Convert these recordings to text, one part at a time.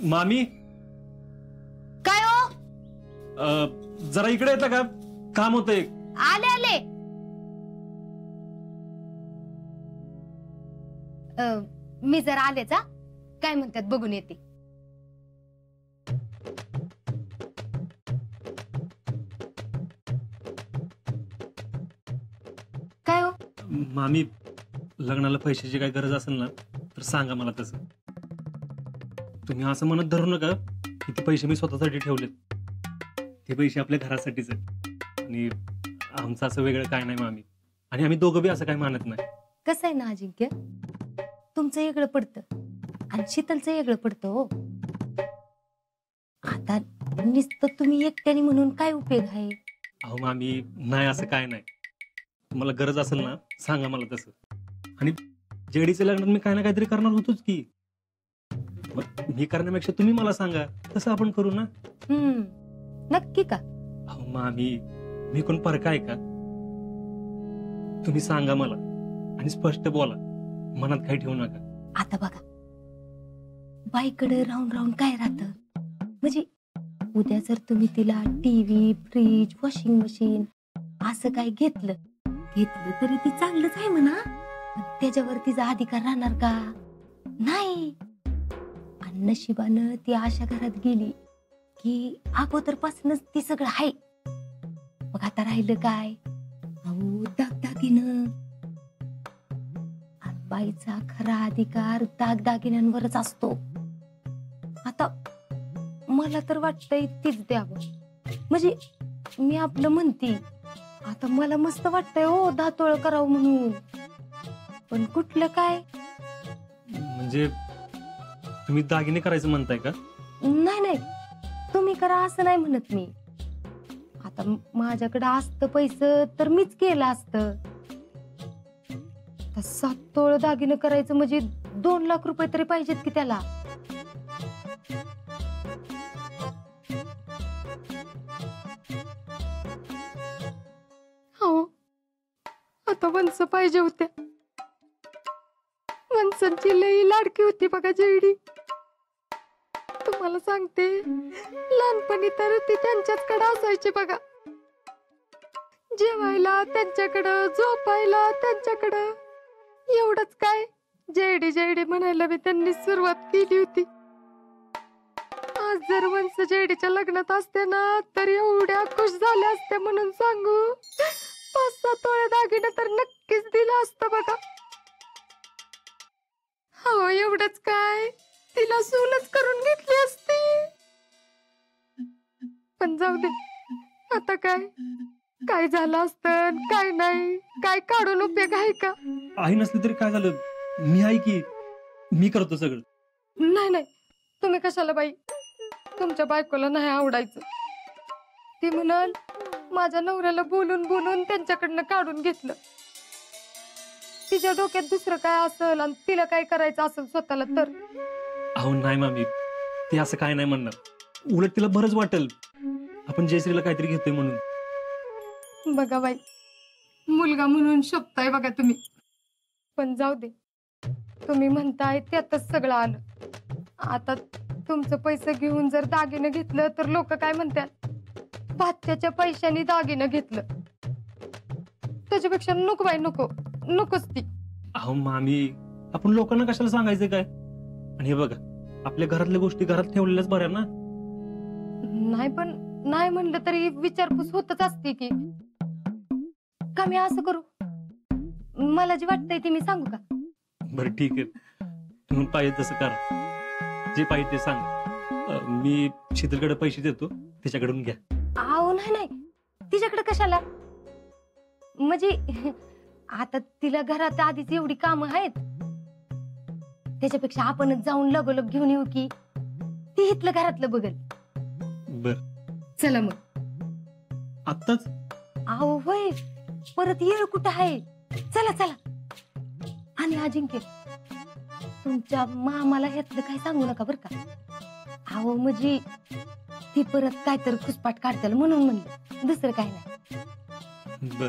मामी काय हो? जरा इकडे येतं का? काम होतंय. आले आले. मी जरा आलेच. काय म्हणतात बघून येते. काय हो? मामी, लग्नाला पैशाची काय गरज असेल ना तर सांगा मला. तसं तुम्ही असं म्हणत धरू नका की ते पैसे मी स्वतःसाठी ठेवलेत. ते पैसे आपल्या घरासाठीच आहेत आणि आमचं असं वेगळं काय नाही मामी. आणि आम्ही दोघं बी असं काय मानत नाही. कसं आहे ना अजिंक्य, तुमचं वेगळं पडतं आणि शीतलचं वेगळं पडतं. हो, आता नुसतं तुम्ही एकट्याने म्हणून काय उपयोग आहे? अहो मामी, नाही असं काय नाही. तुम्हाला गरज असेल ना सांगा मला तसं. आणि जेडीच्या लग्नात मी काय ना काहीतरी करणार होतोच की. मी करण्यापेक्षा तुम्ही मला सांगा, तसं आपण करू ना. नक्की का? अहो मामी, मी कोण परका आहे का? तुम्ही सांगा मला आणि स्पष्ट बोला, मनात काही ठेवू नका. आता बघा, बाईकडे राहून राहून काय राहतं. म्हणजे उद्या जर तुम्ही तिला टीव्ही, फ्रीज, वॉशिंग मशीन असं काय घेतलं तरी ती चांगलंच आहे म्हणा. त्याच्यावर तिचा अधिकार राहणार का? नाही. आणि नशिबानं ती अशा घरात गेली की अगोदरपासूनच ती सगळं आहे. मग आता राहिलं काय? अहो, दागदागिनं. बाईचा खरा अधिकार दागदागिन्यांवरच असतो. आता मला तर वाटतंय तीच द्यावं. म्हणजे मी आपलं म्हणते. आता मला मस्त वाटतंय हो दातोळ करावं म्हणून. पण कुठलं काय? म्हणजे तुम्ही दागिने करायचं म्हणताय का? नाही नाही, तुम्ही करा असं नाही म्हणत मी. आता माझ्याकडे असतं पैसे तर मीच केलं असतं. 7 तोळ दागिने करायचं म्हणजे 2 लाख रुपये तरी पाहिजेत की त्याला. हो, आता वंस पाहिजे होते. वंसांची लई लाडकी होती बघा जेडी. तुम्हाला सांगते, लहानपणी तर ती त्यांच्याचकडे असायची बघा. जेवायला त्यांच्याकडं, झोपायला त्यांच्याकडं. एवढंच काय, जेडी जेडी म्हणायला मी त्यांनी सुरुवात केली होती. आज जर वंस जेडीच्या लग्नात असते ना तर एवढ्या खुश झाल्या असत्या म्हणून सांगू. 5-6 तोळे दागिने तर नक्कीच दिलं असतं बघा. हो, एवढंच काय, तिला सूनच करून घेतली असती. पण जाऊ दे, आता काय झालं असतं काय नाही, काय काढून उपयोग आहे का? आई नसली तरी काय झालं, मी आहे की. मी करतो सगळं. नाही नाही, तुम्ही कशाला बाई. तुमच्या बायकोला नाही आवडायचं. ती म्हणाल माझ्या नवऱ्याला बोलून बोलून त्यांच्याकडनं काढून घेतलं. तिच्या डोक्यात दुसरं काय असेल आणि तिला काय करायचं असेल स्वतःला तर. अहो नाही मामी, ते असं काय नाही म्हणणार. उलट तिला बरंच वाटेल आपण जयश्रीला काहीतरी घेतोय म्हणून. बघा बाई, मुलगा म्हणून शोभताय बघा तुम्ही. पण जाऊ दे, तुम्ही म्हणताय त्यातच सगळं आलं. आता तुमचं पैसे घेऊन जर दागिनं घेतलं तर लोक काय म्हणतात, भाच्याच्या पैशाने दागिनं घेतलं. त्याच्यापेक्षा नको बाई, नकोच ती. अहो मामी, आपण लोकांना कशाला सांगायचं काय? आणि हे बघा, आपल्या घरातल्या गोष्टी घरात ठेवलेल्याच बऱ्या ना. नाही, पण नाही म्हणलं तरी विचारपूस होतच असते की. का मी असं करू? मला जे वाटतंय ते मी सांगू का? बरं ठीक आहे, तुम्ही पाहिजे तसं करा. जे पाहिजे ते सांगा. मी शीतलकडे पैसे देतो, त्याच्याकडून घ्या. अहो नाही, तिच्याकडे कशाला? म्हणजे आता तिला घरात आधीच एवढी कामं आहेत. त्याच्यापेक्षा आपणच जाऊन लगोलग घेऊन येऊ की. ती इथलं घरातलं बघल. बर, चला मग. आत्ताच? अहो होय, परत येळ कुठं आहे. चला चला. आणि अजिंक्य, तुमच्या मामाला ह्यातलं काही सांगू नका बर का. अहो म्हणजे ती परत काय तर खुसपाट काढताल म्हणून म्हणलं, दुसरं काय नाही. बर.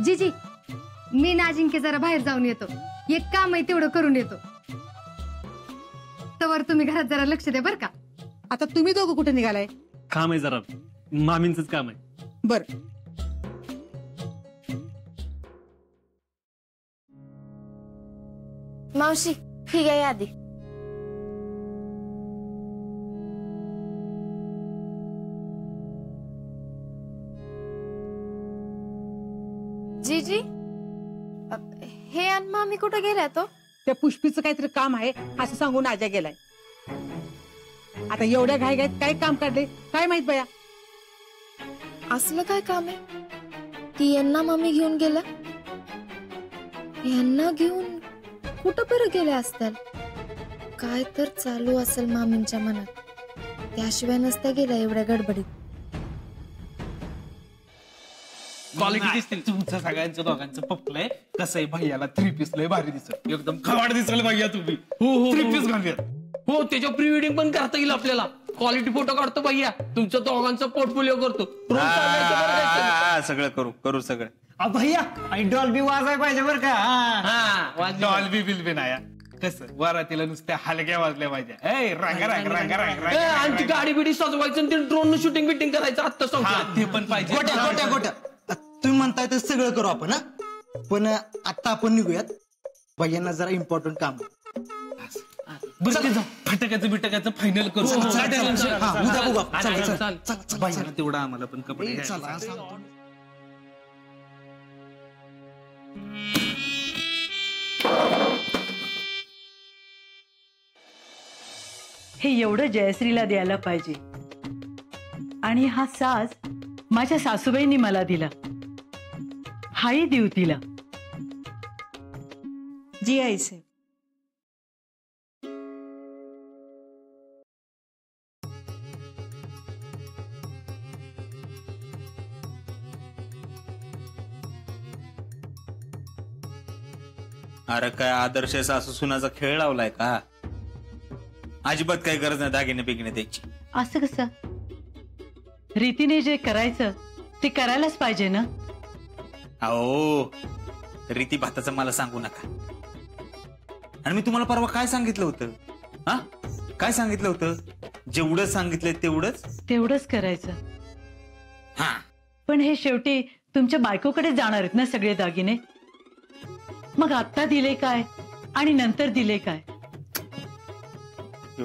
जीजी, मी ना अजिंक्य जरा बाहेर जाऊन येतो, एक काम आहे तेवढं करून येतो. तवर तुम्ही घरात जरा लक्ष द्या बर का. आता तुम्ही दोघं कुठे निघालाय? काम आहे जरा, मामींचंच काम आहे. बर. मावशी ही घ्या यादी. जीजी हे आणि मामी कुठे गेल्या तो? त्या पुष्पीचं काहीतरी काम आहे असं सांगून आजा गेलाय. आता एवढ्या घाईघाईत काय काम काढले काय माहित बया. असलं काय काम आहे? ती यांना मामी घेऊन गेल्या. यांना घेऊन कुठं बरं गेल्या असतील? काय तर चालू असेल मामींच्या मनात. त्याशिवाय नसत्या गेल्या एवढ्या गडबडीत. क्वालिटी दिसते तुमचं सगळ्यांचं दोघांचं पपलंय. कसं आहे भैयाला 3 पीस लय भारी दिसत, एकदम खवाड दिसल भैया तुम्ही. 3 पीस घालूयात. हो त्याच्या प्री वेडिंग पण करता येईल आपल्याला. क्वालिटी फोटो काढतो भैया, तुमच्या दोघांचा पोर्टफोलिओ करतो. सगळं करू सगळं. भैया आणि डॉल्बी वाजाय पाहिजे बरं का. डॉल्बी बिल्बी नाही कसं वरातीला नुसत्या हलक्या वाजल्या पाहिजे. आणि ती गाडी बिडी सजवायचं आणि ते ड्रोन शूटिंग बिटिंग करायचं आत्ता सांगतो. ते पण पाहिजे. गोट्या तुम्ही म्हणताय तर सगळं करू आपण. पण आता आपण निघूयात, भैयांना जरा इम्पॉर्टंट काम. फटकाचं बिटकाचं फायनल करू. भैयाला तेवढं आम्हाला पण कपडे. हे एवढं जयश्रीला द्यायला पाहिजे. आणि हा साज माझ्या सासूबाईंनी मला दिला. हाही देऊ तिला. जी आई साहेब. अरे काय आदर्श सासू सुनाचा खेळ लावलाय का? अजिबात काही गरज नाही दागिने बिगिने द्यायची. असं कसं? रीतीने जे करायचं ते करायलाच पाहिजे ना. अहो रीती भाताचं मला सांगू नका. आणि मी तुम्हाला परवा काय सांगितलं होतं? काय सांगितलं होतं? जेवढं सांगितलंय तेवढंच करायचं. हा पण हे शेवटी तुमच्या बायकोकडे जाणार आहेत ना सगळे दागिने. मग आत्ता दिले काय आणि नंतर दिले काय?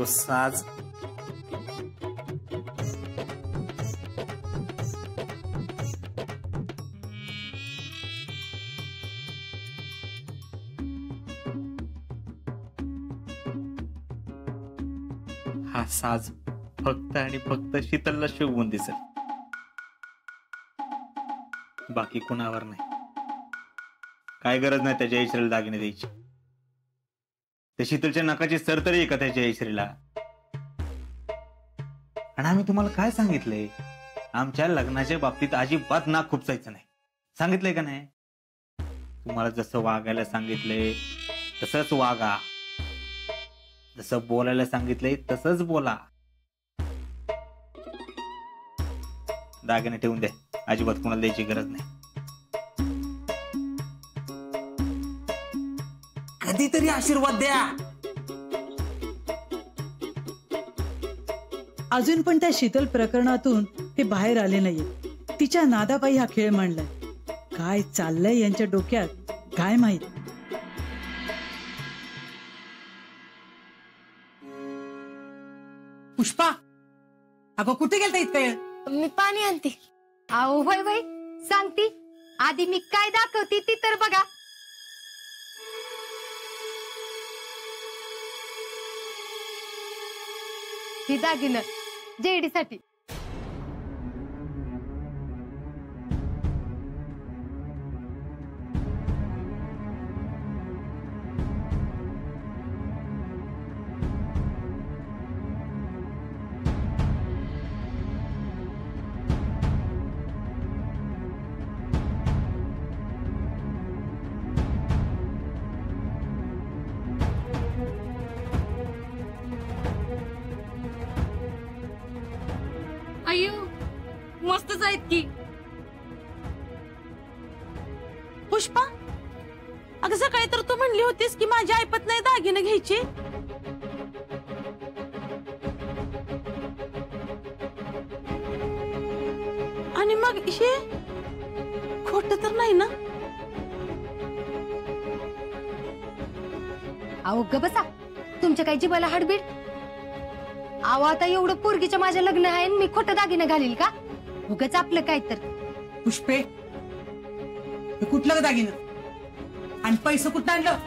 साज हा साज फक्त आणि फक्त शीतलला शिवून दिसेल, बाकी कुणावर नाही. काय गरज नाही त्याच्या जयश्रीला दागिने द्यायची. त्या शीतलच्या नकाची सर तरी आहे का त्याच्या जयश्रीला? आणि आम्ही तुम्हाला काय सांगितलंय? आमच्या लग्नाच्या बाबतीत अजिबात नाक खुपसायचं नाही. सांगितलंय का नाही? तुम्हाला जसं वागायला सांगितलंय तसंच वागा, जसं बोलायला सांगितलंय तसंच बोला. दागिने ठेवून द्या, अजिबात कोणाला द्यायची गरज नाही. कधीतरी आशीर्वाद द्या. अजून पण त्या शीतल प्रकरणातून ते बाहेर आले नाहीये. तिच्या नादापायी हा खेळ मांडलाय. काय चाललंय यांच्या डोक्यात काय माहित. पुष्पा अगं कुठे गेलता इतकं? मी पाणी आणते. अहो होय होय सांगती. आधी मी काय दाखवते ती तर बघा. ही दागिनं जेडीसाठी. अय्यो मस्तच आहेत की. पुष्पा अगं सकाळी तर तू म्हणली होतीस की माझी ऐपत नाही दागिने घ्यायची. आणि मग हे खोट तर नाही ना? अहो ग बसा, तुमच्या काही जीवाला हाडबीड. अहो आता एवढं पोरगीच्या माझ्या लग्न आहे आणि मी खोटं दागिने घालील का? उगाच आपलं काय तर. पुष्पे, हे कुठलं दागिनं आणि पैसे कुठं आणलं?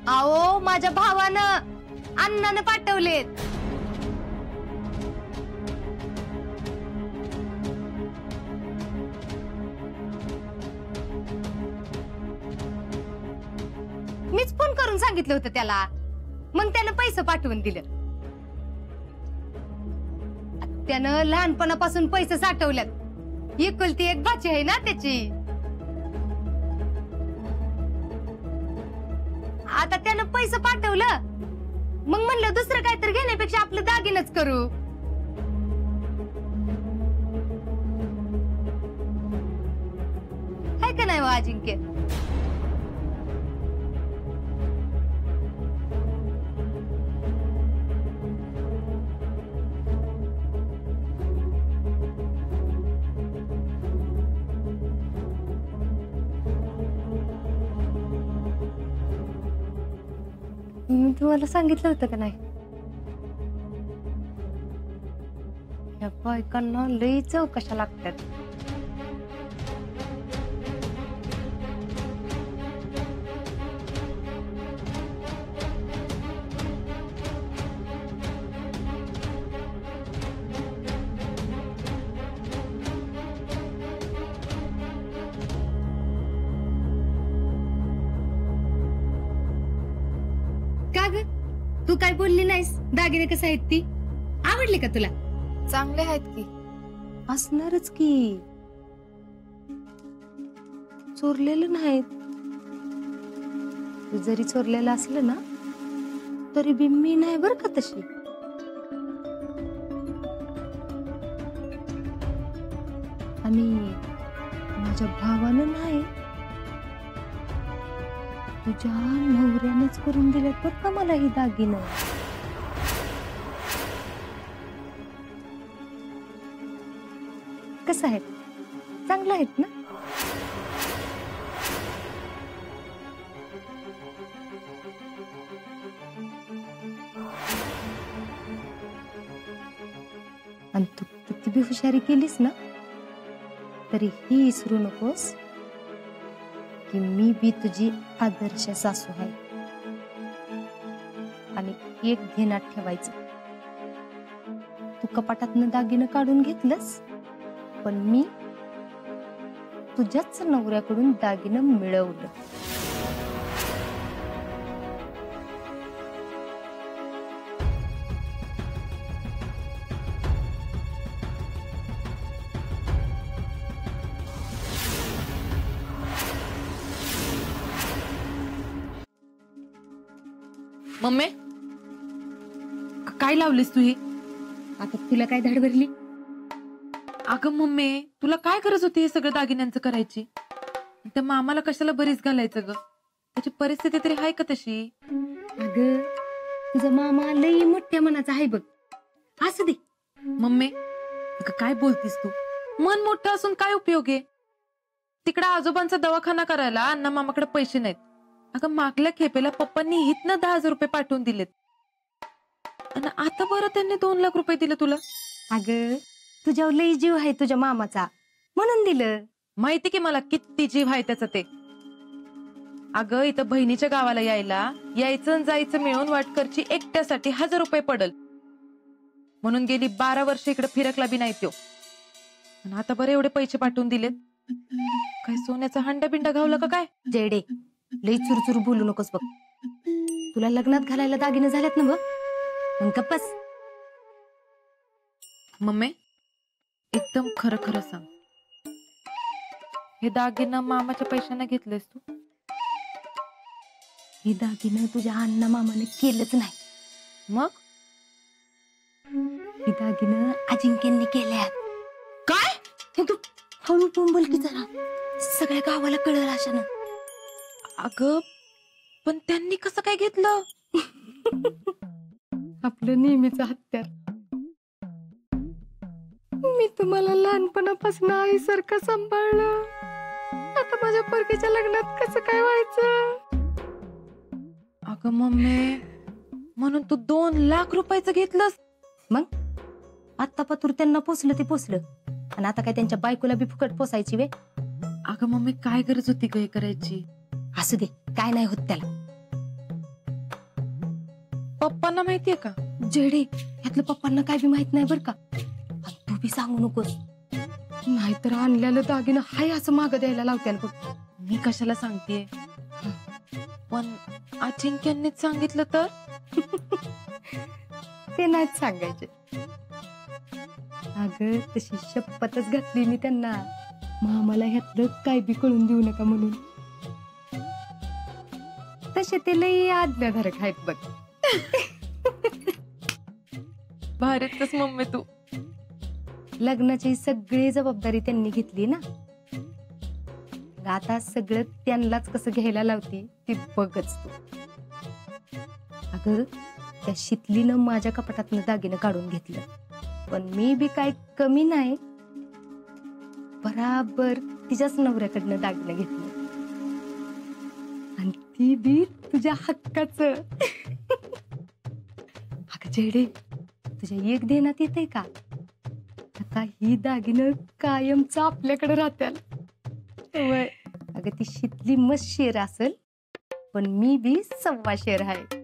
अहो माझ्या भावानं अण्णानं पाठवलेत. मीच फोन करून सांगितलं होतं त्याला, मग त्यानं पैसे पाठवून दिलं. त्यानं लहानपणापासून पैसे साठवल्यात. एकुलती एक भाची आहे ना त्याची. आता त्यानं पैसे पाठवलं, मग म्हणलं दुसरं काहीतरी घेण्यापेक्षा आपलं दागिनच करू. आहे का नाही हो अजिंक्य? मी तुम्हाला सांगितलं होतं का नाही, या बायकांना लई चौकशा लागतात. तू काय बोलली नाहीस? दागिने कसं आहेत ती आवडली का तुला? चांगले आहेत की. असणारच की, चोरलेलं नाहीत. तू जरी चोरलेलं असलं ना तरी बी मी नाही बर का तशी. आणि माझ्या भावानं नाही, तुझ्या नवऱ्यानेच करून दिलेत बर का मला ही दागिनं. कसं आहेत? चांगलं आहेत ना? आणि तू किती बी हुशारी केलीस ना तरी ही विसरू नकोस की मी बी तुझी आदर्श सासू आहे. आणि एक ध्यानात ठेवायचं, तू कपाटातनं दागिनं काढून घेतलंस, पण मी तुझ्याच नवऱ्याकडून दागिनं मिळवलं. मम्मी, काय लावलीस तू ही? आता तुला काय धाड भरली? अगं मम्मी, तुला काय गरज होती हे सगळं दागिन्यांचं करायची? त्या मामाला कशाला बरीच घालायचं ग? त्याची परिस्थिती तरी आहे का तशी? अगं तुझा मामा लई मोठ्या मनाचा आहे बघ, असू दे. मम्मी अगं काय बोलतीस तू? मन मोठं असून काय उपयोग आहे? तिकडे आजोबांचा दवाखाना करायला अण्णा मामाकडे पैसे नाहीत. अगं मागल्या खेपेला पप्पांनी हितनं 10,000 रुपये पाठवून दिलेत, आणि आता बरं त्यांनी 2 लाख रुपये दिले तुला. अगं तुझ्यावर लई जीव आहे तुझ्या मामाचा, म्हणून दिलं. माहिती की मला किती जीव आहे त्याचा ते. अगं इथं बहिणीच्या गावाला यायचं आणि जायचं मिळून वाटकरची एकट्यासाठी 1000 रुपये पडल म्हणून गेली 12 वर्ष इकडे फिरकला बी नाही तो. आणि आता बरं एवढे पैसे पाठवून दिलेत. काय सोन्याचा हंडा बिंडा घावला का काय? जेडे लई चुरचुर बोलू नकोस बघ. तुला लग्नात घालायला दागिने झाल्यात ना बघ, मग गप्पस. मम्मी एकदम खरं खरं सांग, हे दागिनं मामाच्या पैशाने घेतलेस तू? हे दागिनं तुझ्या अण्णा मामाने केलंच नाही. मग ही दागिनं अजिंक्यांनी केल्यात. काय? हे तू हळू बोंबल की जरा, सगळ्या गावाला कळलं अशानं. अगं पण त्यांनी कसं काय घेतलं? आपलं नेहमीच हत्यार. मी तुम्हाला लहानपणापासून आईसारखं सांभाळलं, आता माझ्या पोरगीच्या लग्नात कसं काय व्हायचं? अगं मम्मी, म्हणून तू 2 लाख रुपयाचं घेतलंस? मग आत्ता पातूर त्यांना पोचलं ते पोचलं, आणि आता काय त्यांच्या बायकोला बी फुकट पोसायची वे? अगं मम्मी, काय गरज होती ग हे करायची? असू दे, काय नाही होत त्याला. पप्पांना माहितीये का? जेडे, यातलं पप्पांना काय बी माहित नाही बर का, आणि तू बी सांगू नकोस. नाहीतर आणलेलं दागिनं हाय असं मागं द्यायला लावत्याल बघ. मी कशाला सांगतेय, पण अजिंक्यांनीच सांगितलं तर? ते नाहीच सांगायचे. अगं तशी शपथच घातली मी त्यांना, मामाला ह्यातलं काय बी कळून देऊ नका म्हणून. तसे ते लई आज्ञाधारक आहेत बघ. भारीच मम्मी तू. लग्नाची सगळी जबाबदारी त्यांनी घेतली ना, आता सगळं त्यांनाच कसं घ्यायला लावती ती बघच तू. अगं त्या शितलीनं माझ्या कपाटातनं दागिनं काढून घेतलं, पण मी बी काय कमी नाही, बराबर तिच्याच नवऱ्याकडनं दागिनं घेतलं, आणि ती बी तुझ्या हक्काचं. अगं जेडे, तुझ्या एक देण्यात येते का? आता ही दागिनं कायमच आपल्याकडे राहत्याल. अगं ती शितली मस्त शेर असेल, पण मी बी 1.25 शेर आहे.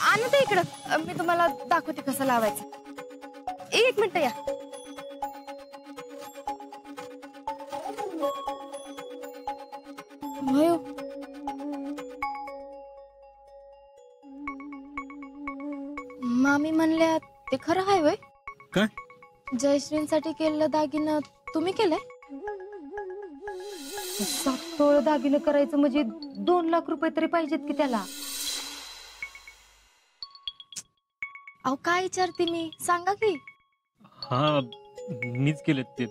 आणू दे इकडं, मी तुम्हाला दाखवते कसं लावायचं. 1 मिनिट या. भयो. मामी म्हणल्या ते खरं आहे वय? काय? जयश्रींसाठी केलेलं दागिनं तुम्ही केलंय? 7 तोळ दागिनं करायचं म्हणजे 2 लाख रुपये तरी पाहिजेत की त्याला. अहो काय विचारते मी, सांगा की. हा, मीच केलेत ते,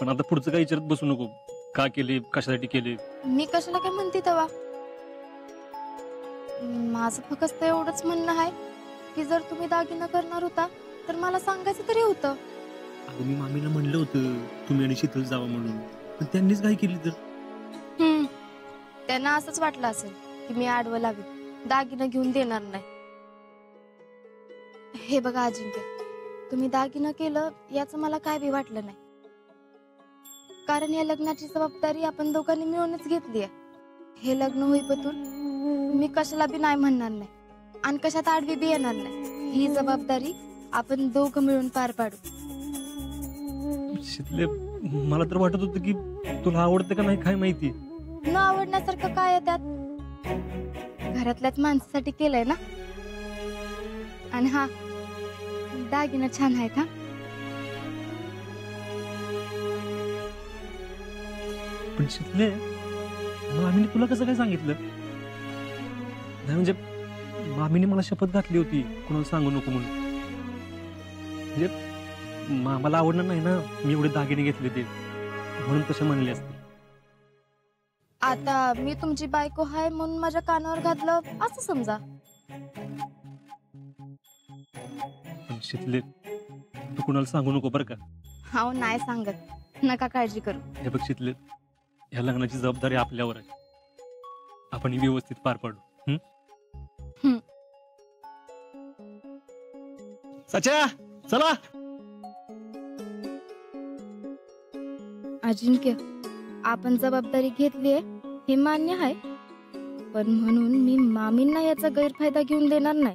पण आता पुढचं काय विचारत बसू नको. का केले, कशासाठी केले? मी कशाला काय म्हणते तेव्हा. माझं फक्त एवढंच म्हणणं आहे की जर तुम्ही दागिना करणार होता तर मला सांगायचं तरी होतं. अगं मी मामीला म्हणलं होतं तुम्ही आणि शीतल जावा म्हणून, पण त्यांनीच काय केली तर. त्यांना असंच वाटलं असेल की मी आडवं लावी, दागिना घेऊन देणार नाही. हे बघा अजिंक्य, तुम्ही दागिना केलं याचं मला काय बी वाटलं नाही, कारण या लग्नाची जबाबदारी आपण दोघांनी मिळूनच घेतली आहे. हे लग्न होईपतून मी कशाला बी नाही म्हणणार नाही, आणि कशात आडवी बी येणार नाही. ही जबाबदारी आपण दोघं मिळून पार पाडू. शितले, मला तर वाटत होतं की तुला आवडतं का नाही काय माहिती. न आवडण्यासारखं काय आहे त्यात? घरातल्याच माणसासाठी केलंय ना. आणि हा दागिना छान आहेत हा. पण शितले, मामीने तुला कसं काय सांगितलं? नाही म्हणजे मामीने मला शपथ घातली होती कोणाला सांगू नको म्हणून. म्हणजे मामाला आवडणार नाही ना मी एवढे दागिने घेतले ते, म्हणून तसे म्हणले असते. आता मी तुमची बायको आहे म्हणून माझ्या कानावर घातलं असं समजा. पण शितले, तू कुणाला सांगू नको बरं का. हो नाही सांगत, नका काळजी करू. हे बघ शितले, ह्या लग्नाची जबाबदारी आपल्यावर आहे, आपण ही व्यवस्थित पार पाडू. सच्या, चला. अजिंक्य, आपण जबाबदारी घेतलीये हे मान्य आहे, पण म्हणून मी मामींना याचा गैरफायदा घेऊन देणार नाही.